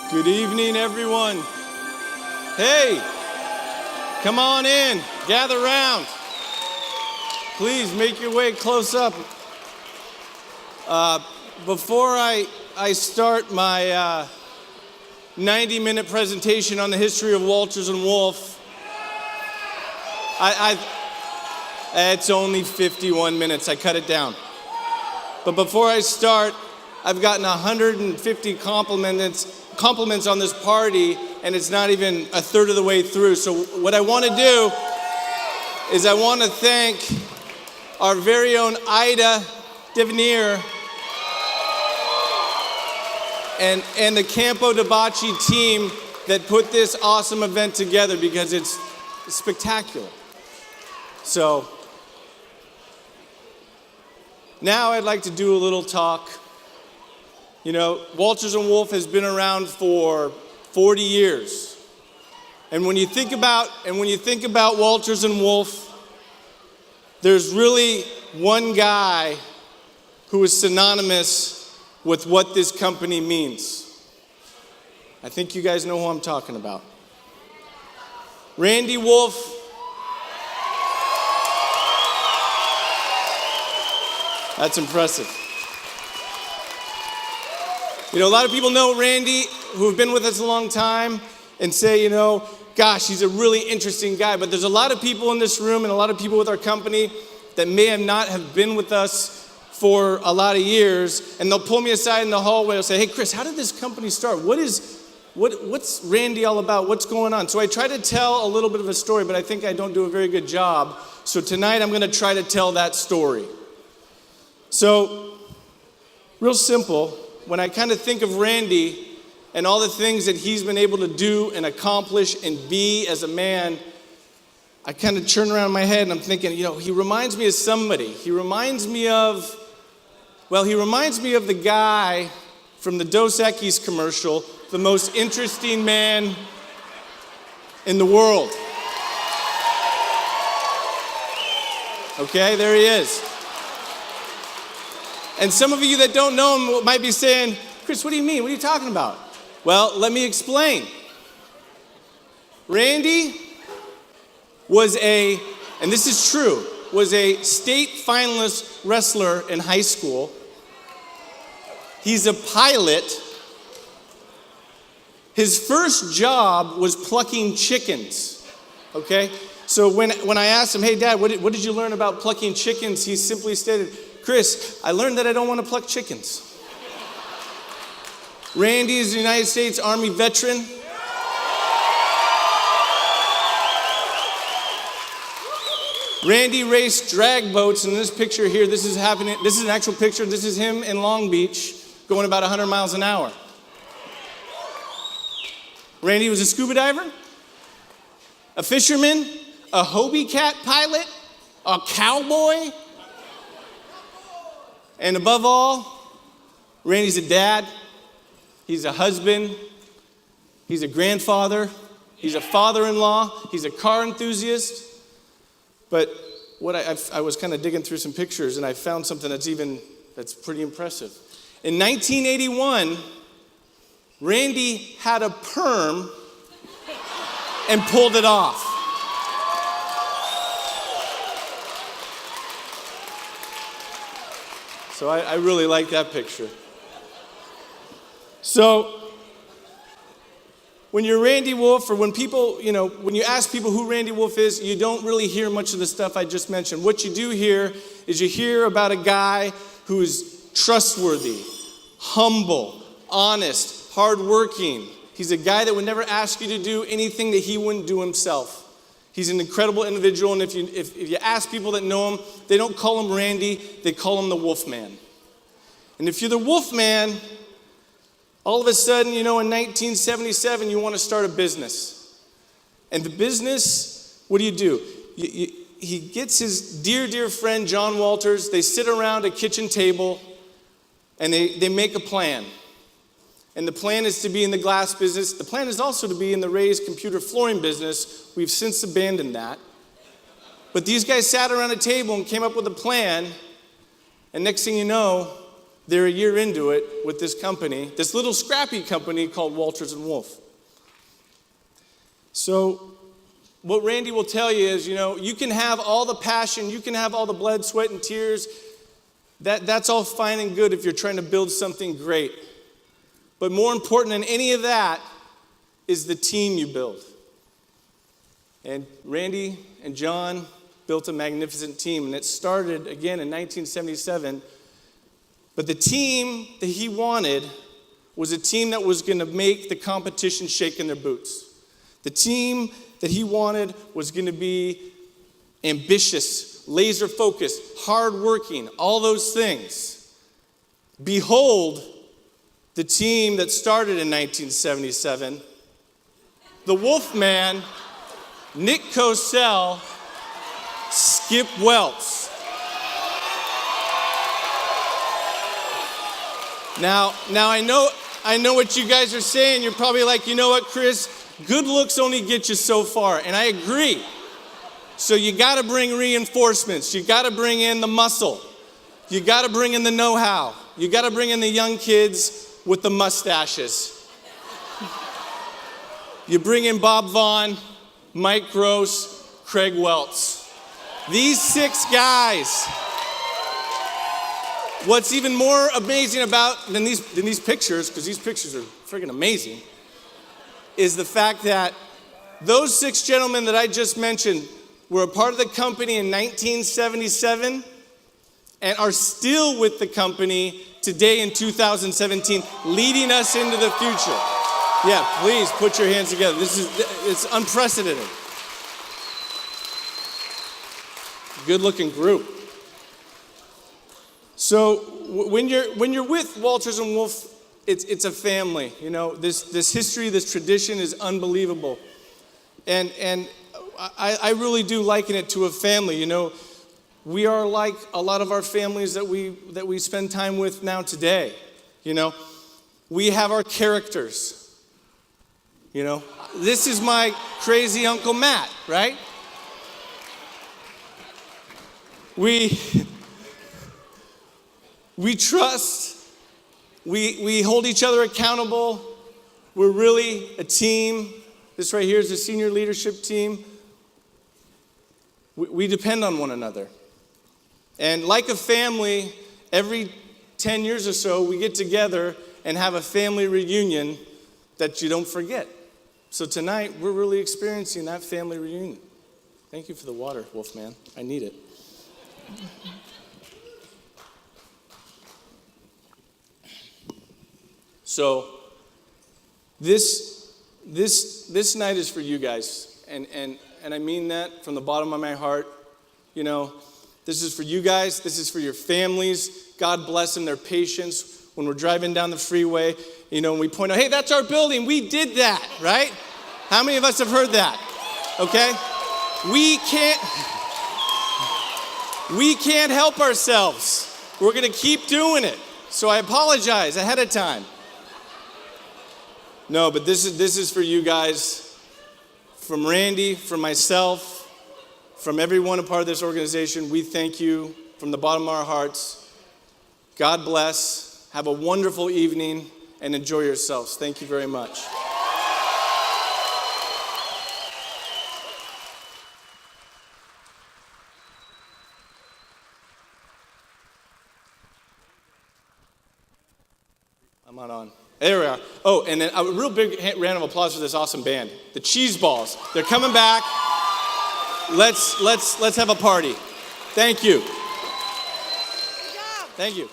Good evening, everyone. Hey, come on in, gather round. Please make your way close up. Before I start my 90-minute presentation on the history of Walters and Wolf, it's only 51 minutes, I cut it down. But before I start, I've gotten 150 compliments on this party, and it's not even a third of the way through. So what I want to do is I want to thank our very own Ida Devenier and the Campo Debacci team that put this awesome event together, because it's spectacular. So now I'd like to do a little talk. You know, Walters and Wolf has been around for 40 years. And when you think about Walters and Wolf, there's really one guy who is synonymous with what this company means. I think you guys know who I'm talking about. Randy Wolf. That's impressive. You know, a lot of people know Randy who have been with us a long time and say, you know, gosh, he's a really interesting guy. But there's a lot of people in this room and a lot of people with our company that may not have been with us for a lot of years. And they'll pull me aside in the hallway and say, hey, Chris, how did this company start? What's Randy all about? What's going on? So I try to tell a little bit of a story, but I think I don't do a very good job. So tonight I'm going to try to tell that story. So, real simple. When I kind of think of Randy and all the things that he's been able to do and accomplish and be as a man, I kind of turn around in my head and I'm thinking, you know, he reminds me of somebody. He reminds me of the guy from the Dos Equis commercial, the most interesting man in the world. Okay, there he is. And some of you that don't know him might be saying, Chris, what do you mean? What are you talking about? Well, let me explain. Randy was and this is true, was a state finalist wrestler in high school. He's a pilot. His first job was plucking chickens, okay? So when I asked him, hey, Dad, what did you learn about plucking chickens? He simply stated, Chris, I learned that I don't want to pluck chickens. Randy is a United States Army veteran. Randy raced drag boats, and in this picture here, this is an actual picture. This is him in Long Beach going about 100 miles an hour. Randy was a scuba diver, a fisherman, a Hobie Cat pilot, a cowboy. And above all, Randy's a dad, he's a husband, he's a grandfather, he's a father-in-law, he's a car enthusiast. But what I was kind of digging through some pictures and I found something that's pretty impressive. In 1981, Randy had a perm and pulled it off. So I really like that picture. So when you're Randy Wolf, or when people, you know, when you ask people who Randy Wolf is, you don't really hear much of the stuff I just mentioned. What you do hear is you hear about a guy who is trustworthy, humble, honest, hardworking. He's a guy that would never ask you to do anything that he wouldn't do himself. He's an incredible individual, and if you ask people that know him, they don't call him Randy, they call him the Wolf Man. And if you're the Wolf Man, all of a sudden, you know, in 1977, you want to start a business. And the business, what do? He gets his dear friend, John Walters, they sit around a kitchen table, and they make a plan. And the plan is to be in the glass business. The plan is also to be in the raised computer flooring business. We've since abandoned that. But these guys sat around a table and came up with a plan. And next thing you know, they're a year into it with this company, this little scrappy company called Walters and Wolf. So what Randy will tell you is, you can have all the passion, you can have all the blood, sweat, and tears. That's all fine and good if you're trying to build something great. But more important than any of that is the team you build. And Randy and John built a magnificent team, and it started again in 1977. But the team that he wanted was a team that was going to make the competition shake in their boots. The team that he wanted was going to be ambitious, laser focused, hardworking, all those things. Behold, the team that started in 1977, the Wolfman, Nick Cosell, Skip Welts. Now I know what you guys are saying. You're probably like, you know what, Chris? Good looks only get you so far, and I agree. So you got to bring reinforcements. You got to bring in the muscle. You got to bring in the know-how. You got to bring in the young kids with the mustaches. You bring in Bob Vaughn, Mike Gross, Craig Welts. These 6 guys. What's even more amazing than these pictures, because these pictures are freaking amazing, is the fact that those 6 gentlemen that I just mentioned were a part of the company in 1977 and are still with the company today in 2017, leading us into the future. Yeah, please put your hands together. It's unprecedented. Good looking group. So when you're with Walters and Wolf, it's a family. This history, this tradition is unbelievable. And I really do liken it to a family. We are like a lot of our families that we spend time with now today. We have our characters. This is my crazy Uncle Matt, right? We trust. We hold each other accountable. We're really a team. This right here is the senior leadership team. We depend on one another. And like a family, every 10 years or so, we get together and have a family reunion that you don't forget. So tonight, we're really experiencing that family reunion. Thank you for the water, Wolfman. I need it. So this night is for you guys, and I mean that from the bottom of my heart. This is for you guys. This is for your families. God bless them, their patience. When we're driving down the freeway, and we point out, hey, that's our building. We did that, right? How many of us have heard that? Okay? We can't help ourselves. We're going to keep doing it. So I apologize ahead of time. No, but this is for you guys, from Randy, from myself, from everyone a part of this organization. We thank you from the bottom of our hearts. God bless. Have a wonderful evening and enjoy yourselves. Thank you very much. I'm not on. There we are. Oh, and then a real big round of applause for this awesome band. The Cheese Balls. They're coming back. Let's have a party. Thank you. Good job. Thank you.